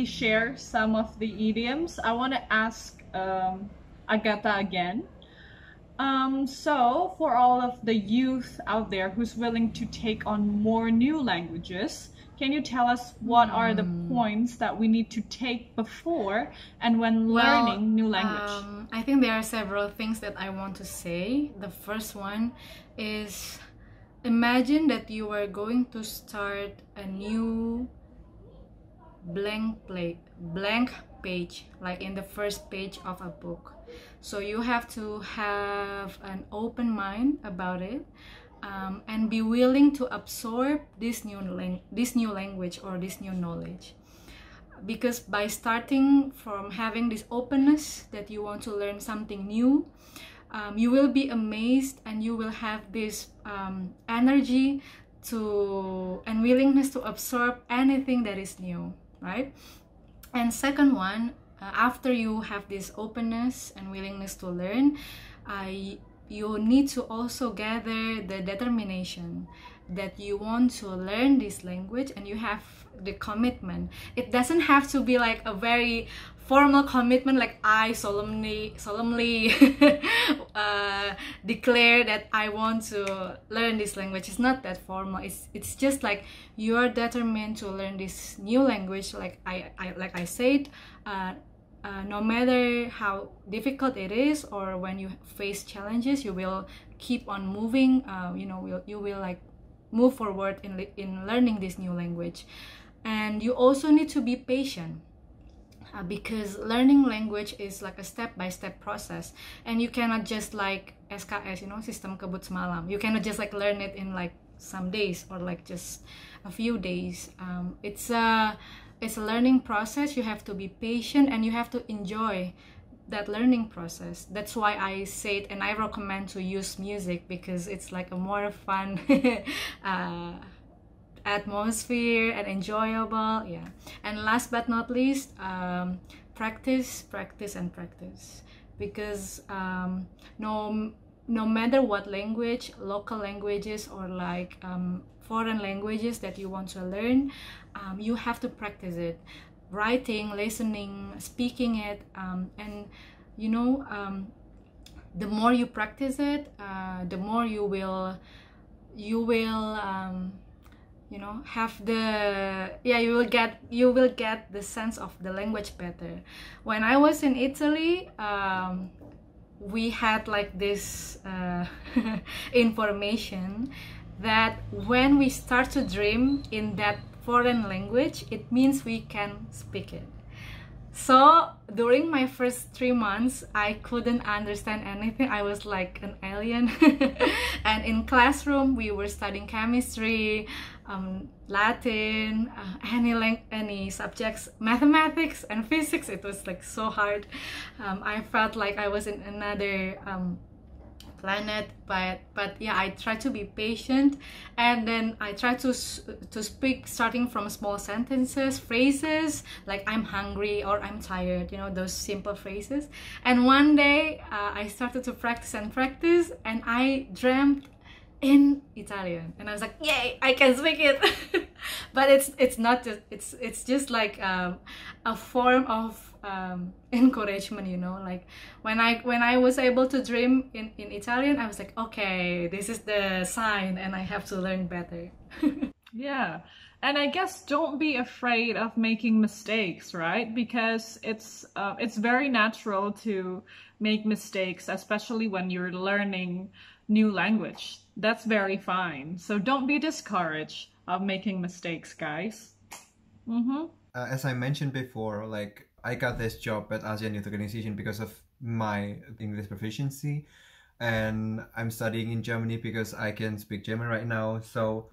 already shared some of the idioms. I want to ask Agatha again. So for all of the youth out there who's willing to take on more new languages, can you tell us what are the points that we need to take before and when learning new language? I think there are several things that I want to say. The first one is, imagine that you are going to start a new blank page, like in the first page of a book. So you have to have an open mind about it, and be willing to absorb this new language or this new knowledge. Because by starting from having this openness that you want to learn something new, you will be amazed and you will have this energy and willingness to absorb anything that is new, right? And second one, after you have this openness and willingness to learn, you need to also gather the determination that you want to learn this language, and you have the commitment. It doesn't have to be like a very formal commitment, like I solemnly declare that I want to learn this language. It's not that formal. It's just like you're determined to learn this new language. Like I said, no matter how difficult it is, or when you face challenges, you will keep on moving. You will like move forward in learning this new language. And you also need to be patient, because learning language is like a step-by-step process, and you cannot just like SKS, sistem kebut semalam. You cannot just like learn it in like some days or like just a few days. It's a learning process. You have to be patient and you have to enjoy that learning process. That's why I said, and I recommend to use music, because it's like a more fun atmosphere and enjoyable. Yeah. And last but not least, practice, because no matter what language, local languages or like foreign languages that you want to learn, you have to practice it, writing, listening, speaking it, and the more you practice it, the more you will have you will get the sense of the language better. When I was in Italy, we had like this information that when we start to dream in that foreign language, it means we can speak it. So during my first 3 months, I couldn't understand anything. I was like an alien. And in classroom, we were studying chemistry, Latin, any subjects, mathematics and physics. It was like so hard. I felt like I was in another planet, but yeah, I try to be patient, and then I try to speak starting from small sentences, phrases like I'm hungry or I'm tired, those simple phrases. And one day I started to practice, and I dreamt in Italian, and I was like, yay, I can speak it. But it's not just, it's just like a form of encouragement, like when I was able to dream in Italian, I was like, okay, this is the sign and I have to learn better. Yeah, and I guess don't be afraid of making mistakes, right? Because it's very natural to make mistakes, especially when you're learning new language. That's very fine. So don't be discouraged of making mistakes, guys. As I mentioned before, like I got this job at ASEAN Youth Organization because of my English proficiency, and I'm studying in Germany because I can speak German right now. So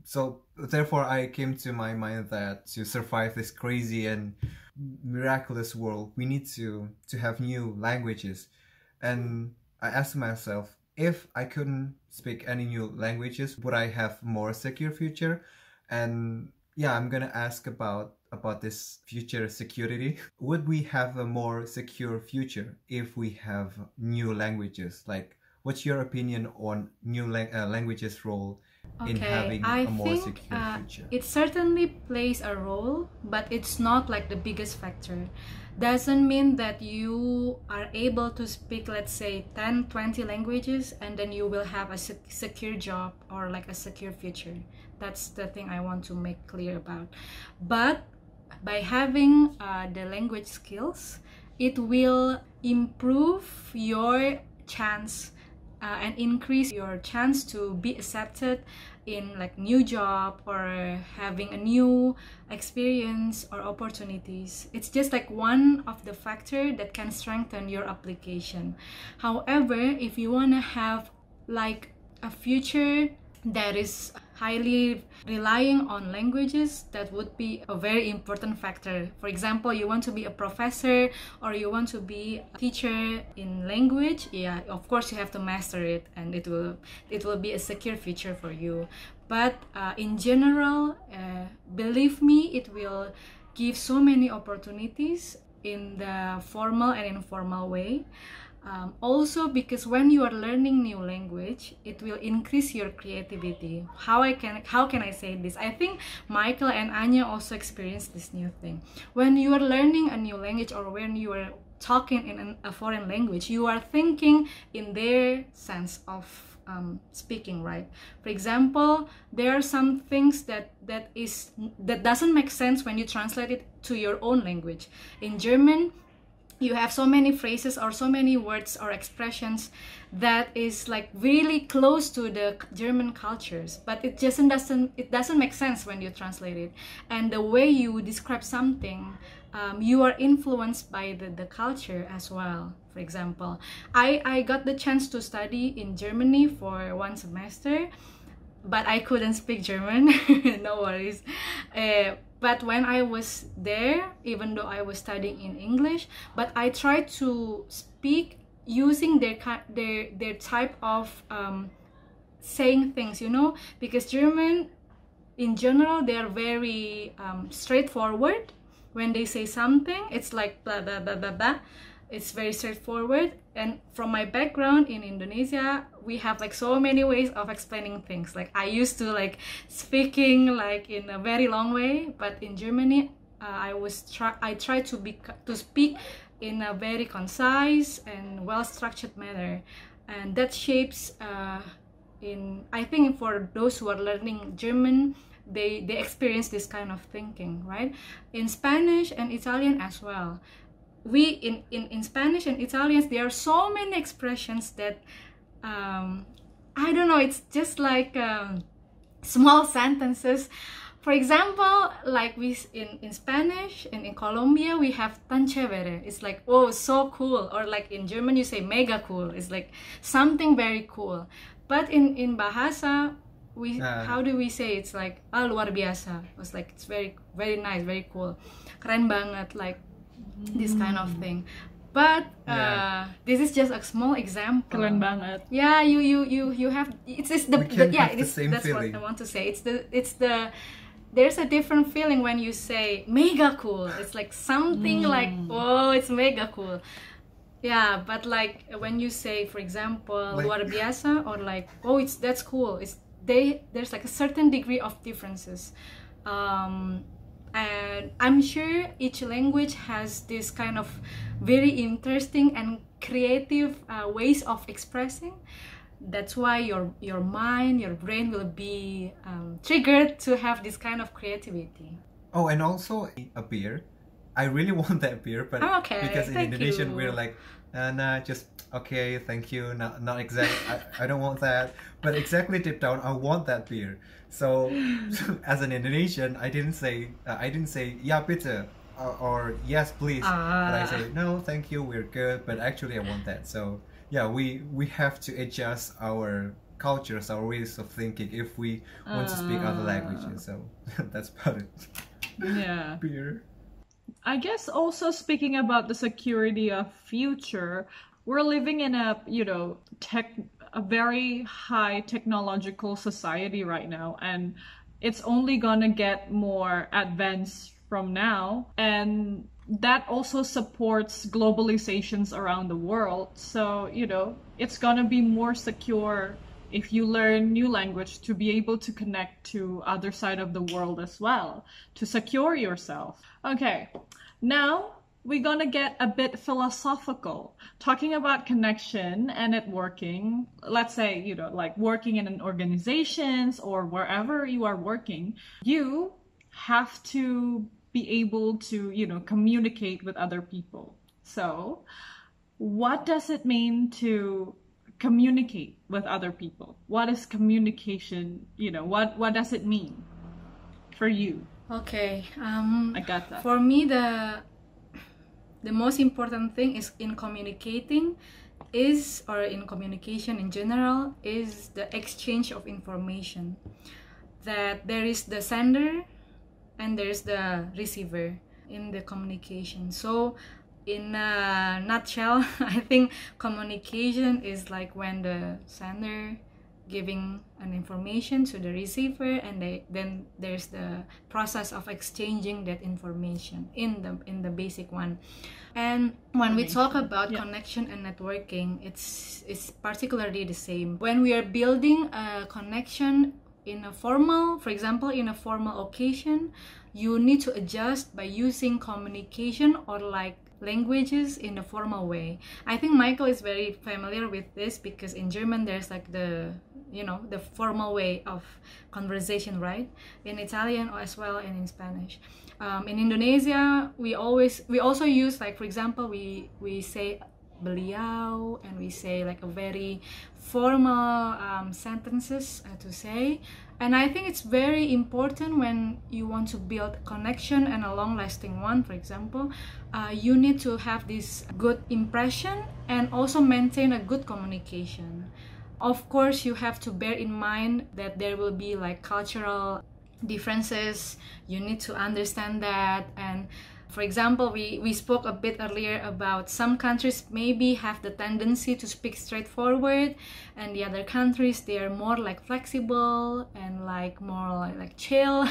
therefore I came to my mind that to survive this crazy and miraculous world, we need to have new languages. And I asked myself, if I couldn't speak any new languages, would I have more secure future? And yeah, I'm gonna ask about this future security. Would we have a more secure future if we have new languages? Like, what's your opinion on new languages role in having I a more think secure future? it certainly plays a role, but it's not like the biggest factor. Doesn't mean that you are able to speak, let's say, 10, 20 languages, and then you will have a secure job or like a secure future. That's the thing I want to make clear about. But by having the language skills, it will improve your chance and increase your chance to be accepted in like new job or having a new experience or opportunities. It's just like one of the factor that can strengthen your application. However, if you want to have like a future that is highly relying on languages, that would be a very important factor. For example, you want to be a professor or you want to be a teacher in language, yeah, of course you have to master it, and it will be a secure future for you. But in general, believe me, it will give so many opportunities in the formal and informal way. Also, because when you are learning new language, it will increase your creativity. How can I say this? I think Michael and Anya also experienced this new thing. When you are learning a new language or when you are talking in a foreign language, you are thinking in their sense of speaking, right? For example, there are some things that doesn't make sense when you translate it to your own language. In German, you have so many phrases or so many words or expressions that is like really close to the German cultures, but it doesn't make sense when you translate it. And the way you describe something, you are influenced by the culture as well. For example, I got the chance to study in Germany for 1 semester, but I couldn't speak German. No worries. But when I was there, even though I was studying in English, but I tried to speak using their type of saying things, you know, because German in general, they are very straightforward. When they say something, it's like blah blah blah blah blah. It's very straightforward. And from my background in Indonesia, we have like so many ways of explaining things. Like I used to like speaking like in a very long way, but in Germany, I tried to speak in a very concise and well-structured manner, and that shapes I think for those who are learning German, they experience this kind of thinking, right? In Spanish and Italian as well. In Spanish and Italian, there are so many expressions that I don't know, it's just like small sentences. For example, like in Spanish and in Colombia, we have tan chévere. It's like, oh, so cool. Or like in German, you say mega cool. It's like something very cool. But in Bahasa, how do we say? It's like, ah, luar biasa. It's like, it's very, very nice, very cool. Keren banget, like this kind of thing. But this is just a small example. Keren banget. Yeah, you have, it's that's feeling. what I want to say. There's a different feeling when you say mega cool. It's like something like, oh, it's mega cool. Yeah, but like when you say, for example, Like- luar biasa, or like, oh, that's cool. There's like a certain degree of differences. And I'm sure each language has this kind of very interesting and creative ways of expressing. That's why your mind, your brain will be triggered to have this kind of creativity. Oh, and also a beer. I really want that beer, but Okay, because in thank Indonesian you. we're like, nah, just okay, thank you, not exact. I don't want that, but exactly deep down, I want that beer. So, as an Indonesian, I didn't say yeah, bitte or yes, please, but I say no, thank you, we're good. But actually, I want that. So yeah, we have to adjust our cultures, our ways of thinking if we want to speak other languages. So that's about it. Yeah. Beer. I guess also speaking about the security of future, we're living in a very high technological society right now, and it's only gonna get more advanced from now, and that also supports globalizations around the world. So it's gonna be more secure if you learn new language, to be able to connect to other side of the world as well, to secure yourself. Okay, now we're gonna get a bit philosophical, talking about connection and networking. Let's say, you know, like working in an organizations or wherever you are working, you have to be able to, you know, communicate with other people. So what does it mean to communicate with other people? What is communication? You know, what does it mean for you? Okay, I got that. for me, the most important thing is in communicating is, or in communication in general, is the exchange of information. That there is the sender and there is the receiver in the communication. So in a nutshell, I think communication is like when the sender giving an information to the receiver, and then there's the process of exchanging that information in the basic one. And when we talk about connection and networking, it's particularly the same. When we are building a connection in a formal, for example, in a formal occasion, you need to adjust by using communication or like languages in a formal way. I think Michael is very familiar with this because in German there's like the, you know, the formal way of conversation, right? In Italian as well, and in Spanish. In Indonesia, we also use, like, for example, we say beliau, and we say like a very formal sentences to say. And I think it's very important when you want to build connection and a long-lasting one. For example, you need to have this good impression and also maintain a good communication. Of course, you have to bear in mind that there will be like cultural differences. You need to understand that. And for example, we spoke a bit earlier about some countries maybe have the tendency to speak straightforward, and the other countries, they are more like flexible and like more like chill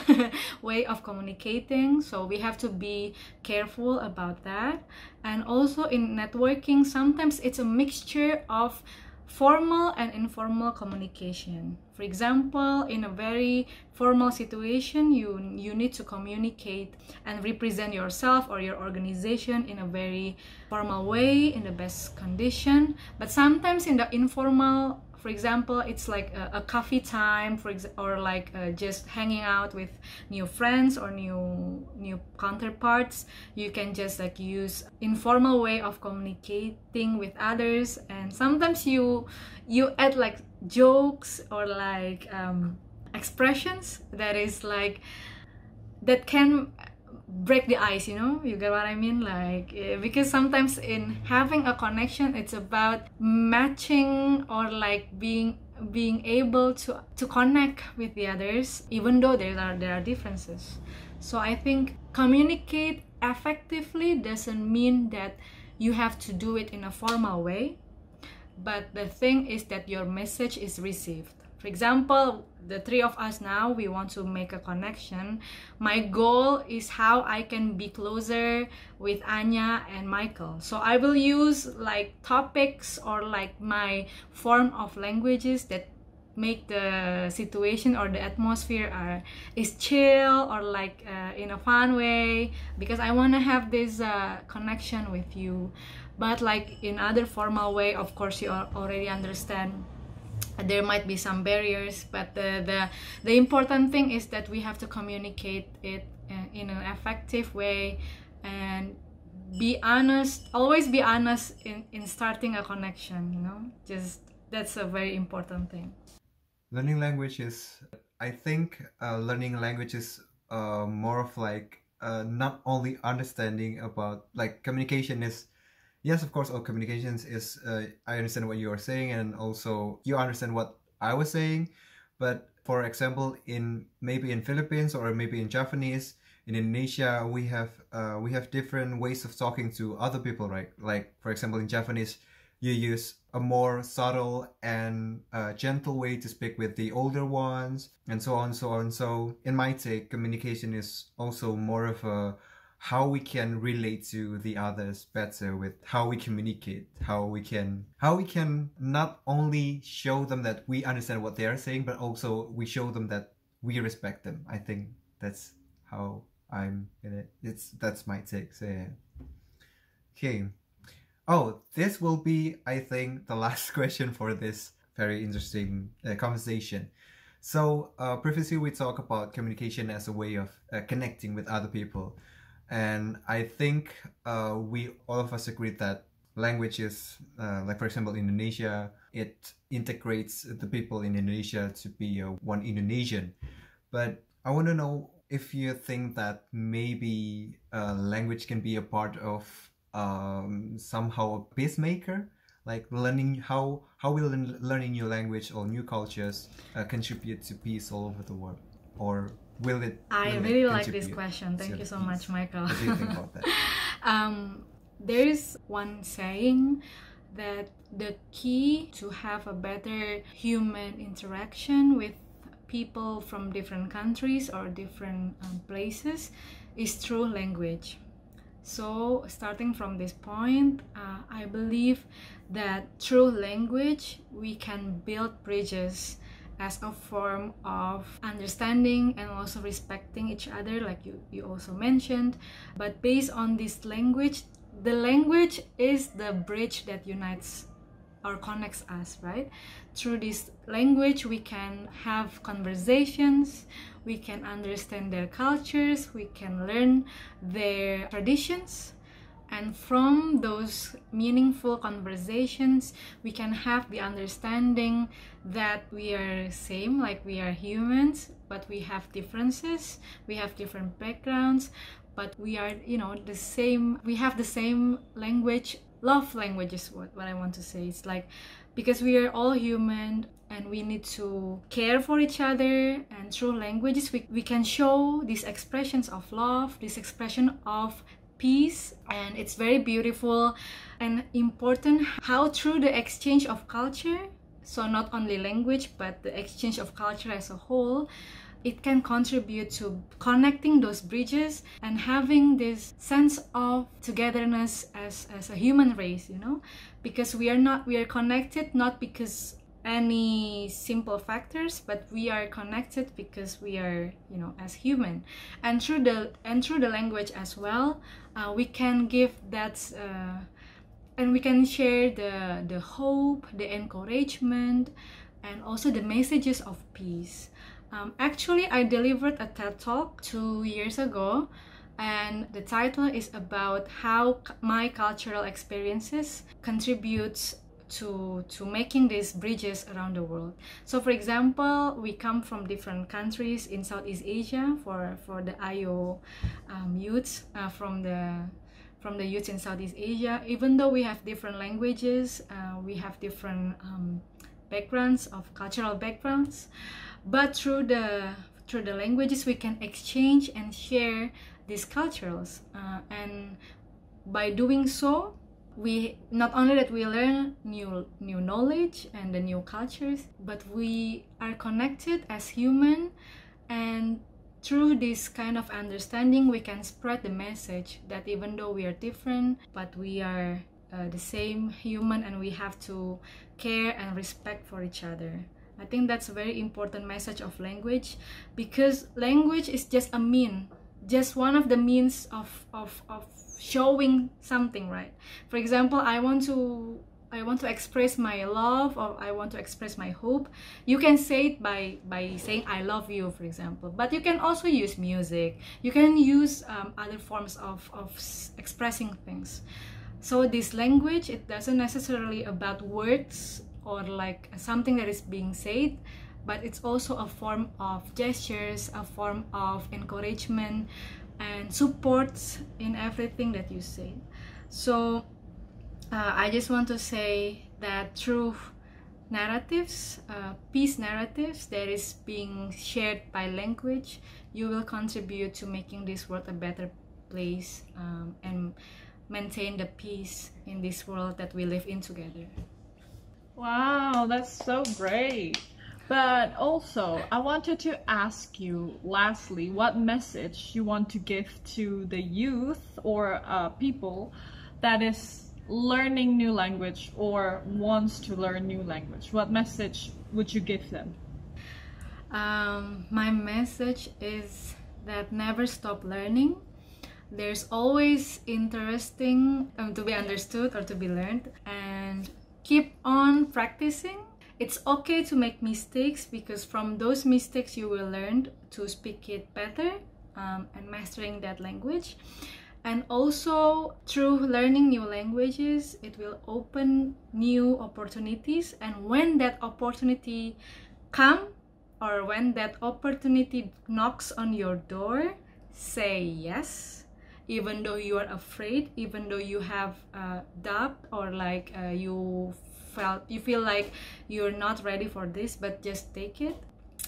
way of communicating. So we have to be careful about that. And also in networking, sometimes it's a mixture of formal and informal communication. For example, in a very formal situation, you need to communicate and represent yourself or your organization in a very formal way, in the best condition. But sometimes in the informal, for example, it's like a coffee time, or like just hanging out with new friends or new counterparts. You can just like use informal way of communicating with others, and sometimes you add like jokes or like expressions that is like that can break the ice, you know, you get what I mean? Like, because sometimes in having a connection, it's about matching or like being able to connect with the others, even though there are differences. So I think communicate effectively doesn't mean that you have to do it in a formal way, but the thing is that your message is received. For example, the three of us now, we want to make a connection. My goal is how I can be closer with Anya and Michael. So I will use like topics or like my form of languages that make the situation or the atmosphere is chill or like in a fun way, because I want to have this connection with you. But like in other formal way, of course, you already understand there might be some barriers, but the important thing is that we have to communicate it in an effective way, and be honest, always be honest in starting a connection, you know. Just that's a very important thing. Learning language is, I think learning language is more of like not only understanding about, like, communication is, yes, of course, all communications is, I understand what you are saying, and also you understand what I was saying. But for example, maybe in Philippines or maybe in Japanese, in Indonesia, we have different ways of talking to other people, right? Like, for example, in Japanese, you use a more subtle and gentle way to speak with the older ones, and so on, so on. So in my take, communication is also more of a how we can relate to the others better with how we communicate, how we can not only show them that we understand what they are saying, but also we show them that we respect them. I think that's how I'm in it. That's my take. So yeah. Okay. Oh, this will be, I think, the last question for this very interesting conversation. So previously we talked about communication as a way of connecting with other people, and I think we all of us agree that language is, like for example Indonesia, it integrates the people in Indonesia to be one Indonesian. But I want to know if you think that maybe language can be a part of somehow a peacemaker, like learning how will learning new language or new cultures contribute to peace all over the world, or will it? I really like this question. Thank you so much, Michael. What do you think about that? There is one saying that the key to have a better human interaction with people from different countries or different places is through language. So starting from this point, I believe that through language we can build bridges as a form of understanding and also respecting each other, like you also mentioned. But based on this language, the language is the bridge that unites or connects us, right? Through this language we can have conversations, we can understand their cultures, we can learn their traditions, and from those meaningful conversations we can have the understanding that we are same, like we are humans, but we have differences, we have different backgrounds, but we are, the same, we have the same language. Love language is what I want to say. It's like, because we are all human and we need to care for each other, and through languages we can show these expressions of love, this expression of peace, and it's very beautiful and important how through the exchange of culture, so not only language but the exchange of culture as a whole, it can contribute to connecting those bridges and having this sense of togetherness as a human race, because we are connected not because any simple factors, but we are connected because we are, as human. And through the language as well, we can give that and we can share the hope, the encouragement, and also the messages of peace. Actually, I delivered a TED Talk 2 years ago, and the title is about how my cultural experiences contributes to making these bridges around the world. So for example, we come from different countries in Southeast Asia for the AYO youths, from the youths in Southeast Asia. Even though we have different languages, we have different backgrounds, of cultural backgrounds, but through the languages we can exchange and share these cultures, and by doing so, we not only that we learn new knowledge and the new cultures, but we are connected as human, and through this kind of understanding we can spread the message that even though we are different, but we are the same human, and we have to care and respect for each other. I think that's a very important message of language, because language is just one of the means of showing something, right? For example, I want to express my love, or I want to express my hope. You can say it by saying I love you, for example, but you can also use music, you can use other forms of expressing things. So this language, it doesn't necessarily about words or like something that is being said, but it's also a form of gestures, a form of encouragement and supports in everything that you say. So I just want to say that through narratives, peace narratives that is being shared by language, you will contribute to making this world a better place, and maintain the peace in this world that we live in together. Wow, that's so great. But also, I wanted to ask you, lastly, what message you want to give to the youth or people that is learning new language or wants to learn new language. What message would you give them? My message is that never stop learning. There's always interesting to be understood or to be learned, and keep on practicing. It's okay to make mistakes, because from those mistakes you will learn to speak it better, and mastering that language. And also, through learning new languages, it will open new opportunities, and when that opportunity comes, or when that opportunity knocks on your door, say yes, even though you are afraid, even though you have doubt, or like you feel like you're not ready for this, but just take it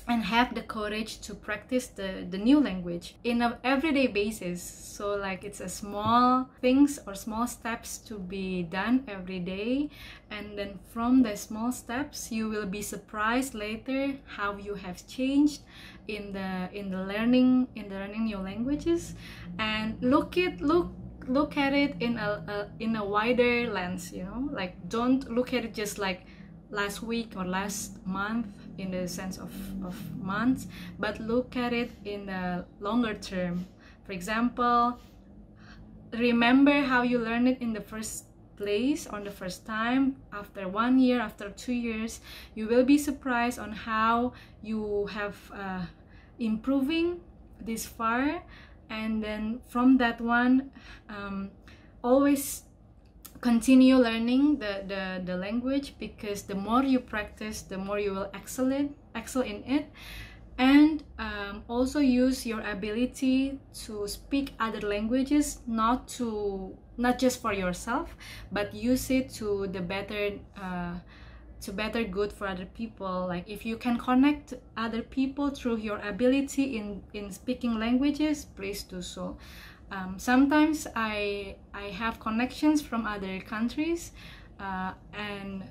and have the courage to practice the new language in an everyday basis. So like it's a small things or small steps to be done every day, and then from the small steps you will be surprised later how you have changed in the learning new languages. And look at it in a wider lens, you know, like don't look at it just like last week or last month in the sense of months, but look at it in the longer term. For example, remember how you learned it in the first place or the first time. After 1 year, after 2 years, you will be surprised on how you have improving this far. And then from that one, always continue learning the language, because the more you practice, the more you will excel in it. And also use your ability to speak other languages, not just for yourself, but use it to the better good for other people. Like if you can connect other people through your ability in speaking languages, please do so. Sometimes I have connections from other countries, and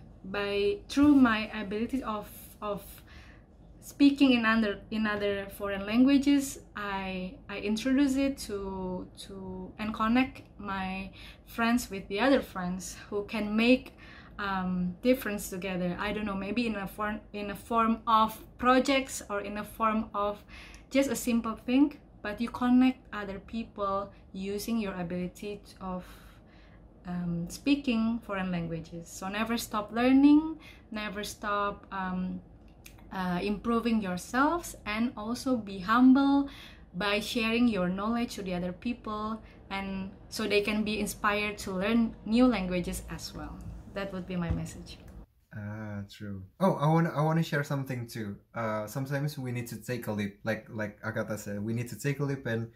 through my ability of speaking in other foreign languages, I introduce it to and connect my friends with the other friends who can make difference together. I don't know, maybe in a form of projects, or in a form of just a simple thing, but you connect other people using your ability of speaking foreign languages. So never stop learning, never stop improving yourselves, and also be humble by sharing your knowledge to the other people, and so they can be inspired to learn new languages as well. That would be my message. True. Oh, I want to share something too. Sometimes we need to take a leap, like Agatha said, we need to take a leap, and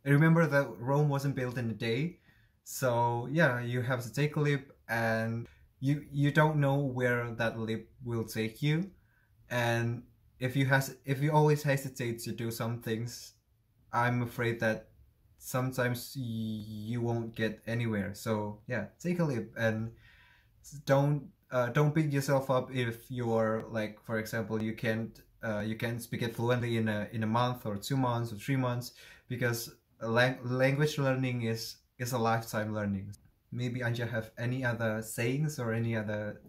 remember that Rome wasn't built in a day. So yeah, you have to take a leap, and you don't know where that leap will take you. And if you always hesitate to do some things, I'm afraid that sometimes you won't get anywhere. So yeah, take a leap, and don't beat yourself up if you're like, for example, you can't speak it fluently in a month or 2 months or 3 months, because language learning is a lifetime learning. Maybe Anja have any other sayings or any other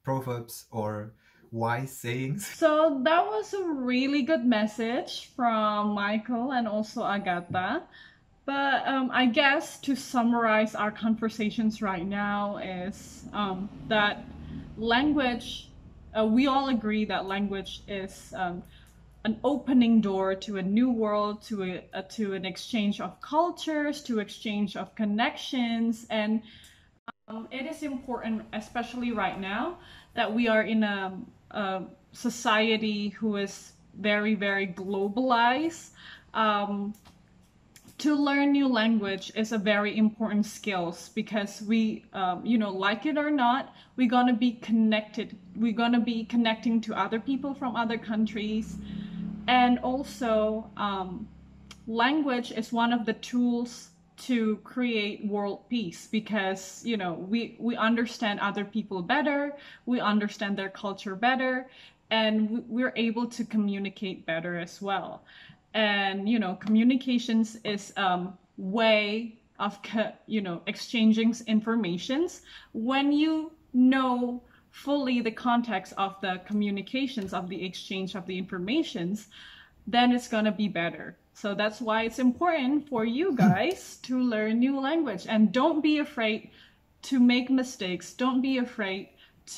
proverbs or wise sayings? So that was a really good message from Michael and also Agatha. But I guess to summarize our conversations right now is that language, we all agree that language is an opening door to a new world, to an exchange of cultures, to exchange of connections. And it is important, especially right now, that we are in a society who is very, very globalized. To learn new language is a very important skills, because we, like it or not, we're gonna be connected. We're gonna be connecting to other people from other countries. And also, language is one of the tools to create world peace, because we understand other people better, we understand their culture better, and we're able to communicate better as well. And communications is way of exchanging informations. When you know fully the context of the communications, of the exchange of the informations, then it's gonna be better. So that's why it's important for you guys to learn new language, and don't be afraid to make mistakes. Don't be afraid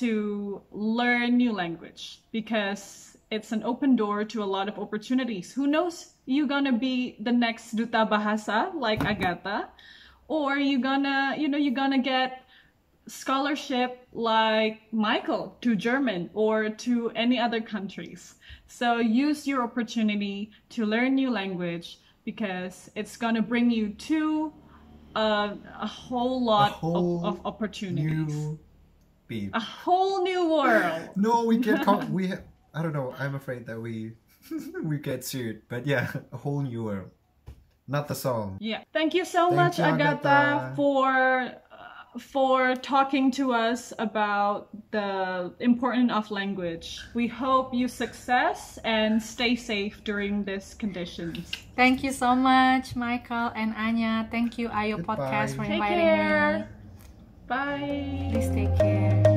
to learn new language, because it's an open door to a lot of opportunities. Who knows, you're gonna be the next Duta Bahasa like Agatha, or you're gonna get scholarship like Michael to German or to any other countries. So use your opportunity to learn new language, because it's gonna bring you to a whole lot of opportunities. A whole new world. No, we can't I don't know, I'm afraid that we get sued. But yeah, a whole new world. Not the song. Yeah. Thank you so much, Agatha, for talking to us about the importance of language. We hope you success and stay safe during these conditions. Thank you so much, Michael and Anya. Thank you, AYO Podcast, for inviting me. Bye. Please take care.